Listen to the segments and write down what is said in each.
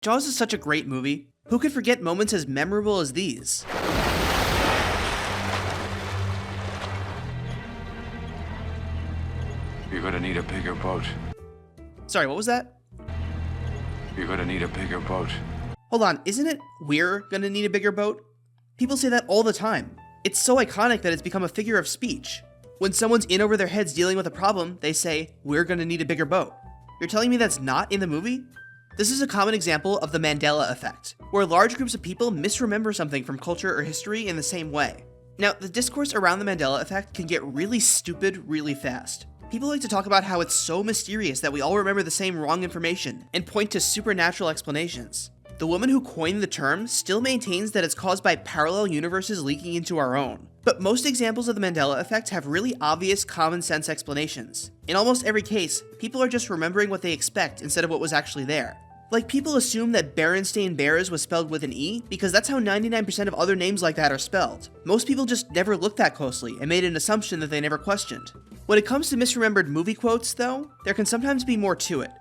Jaws is such a great movie. Who could forget moments as memorable as these? You're gonna need a bigger boat. Sorry, what was that? You're gonna need a bigger boat. Hold on, isn't it "we're gonna need a bigger boat"? People say that all the time. It's so iconic that it's become a figure of speech. When someone's in over their heads dealing with a problem, they say, "we're gonna need a bigger boat." You're telling me that's not in the movie? This is a common example of the Mandela effect, where large groups of people misremember something from culture or history in the same way. Now, the discourse around the Mandela effect can get really stupid really fast. People like to talk about how it's so mysterious that we all remember the same wrong information, and point to supernatural explanations. The woman who coined the term still maintains that it's caused by parallel universes leaking into our own. But most examples of the Mandela effect have really obvious common sense explanations. In almost every case, people are just remembering what they expect instead of what was actually there. Like, people assume that Berenstain Bears was spelled with an E because that's how 99% of other names like that are spelled. Most people just never looked that closely and made an assumption that they never questioned. When it comes to misremembered movie quotes, though, there can sometimes be more to it.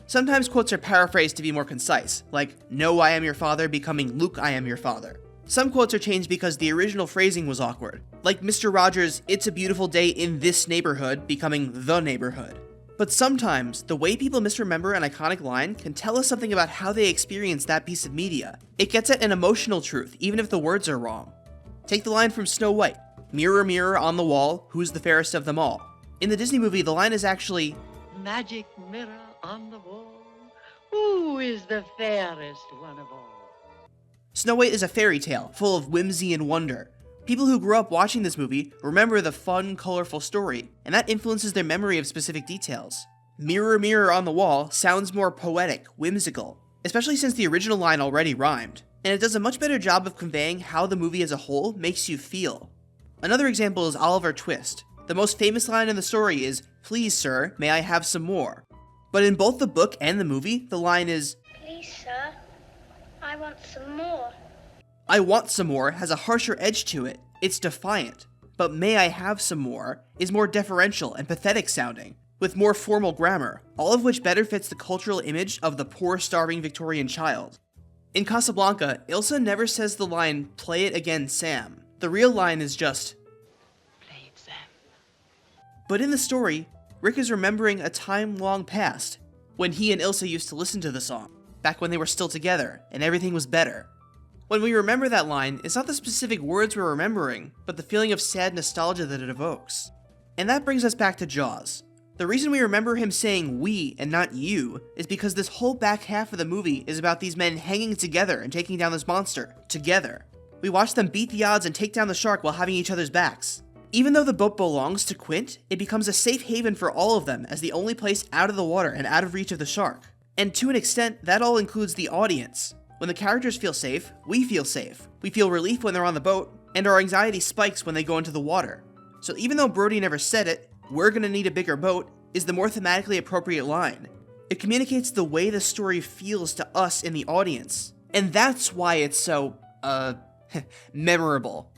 Sometimes quotes are paraphrased to be more concise, like, "No, I am your father," becoming "Luke, I am your father." Some quotes are changed because the original phrasing was awkward, like Mr. Rogers' "It's a beautiful day in this neighborhood," becoming "the neighborhood." But sometimes, the way people misremember an iconic line can tell us something about how they experience that piece of media. It gets at an emotional truth, even if the words are wrong. Take the line from Snow White, "Mirror, mirror on the wall, who's the fairest of them all?" In the Disney movie, the line is actually, "Magic mirror on the wall, who is the fairest one of all?" Snow White is a fairy tale, full of whimsy and wonder. People who grew up watching this movie remember the fun, colorful story, and that influences their memory of specific details. "Mirror, mirror on the wall" sounds more poetic, whimsical, especially since the original line already rhymed, and it does a much better job of conveying how the movie as a whole makes you feel. Another example is Oliver Twist. The most famous line in the story is, "Please, sir, may I have some more?" But in both the book and the movie, the line is, "Please, sir, I want some more." "I want some more" has a harsher edge to it. It's defiant. But "may I have some more" is more deferential and pathetic sounding, with more formal grammar, all of which better fits the cultural image of the poor, starving Victorian child. In Casablanca, Ilsa never says the line, "Play it again, Sam." The real line is just, "Play it, Sam." But in the story, Rick is remembering a time long past, when he and Ilsa used to listen to the song, back when they were still together, and everything was better. When we remember that line, it's not the specific words we're remembering, but the feeling of sad nostalgia that it evokes. And that brings us back to Jaws. The reason we remember him saying "we" and not "you" is because this whole back half of the movie is about these men hanging together and taking down this monster, together. We watch them beat the odds and take down the shark while having each other's backs. Even though the boat belongs to Quint, it becomes a safe haven for all of them as the only place out of the water and out of reach of the shark. And to an extent, that all includes the audience. When the characters feel safe, we feel safe. We feel relief when they're on the boat, and our anxiety spikes when they go into the water. So even though Brody never said it, "We're gonna need a bigger boat" is the more thematically appropriate line. It communicates the way the story feels to us in the audience. And that's why it's so, memorable.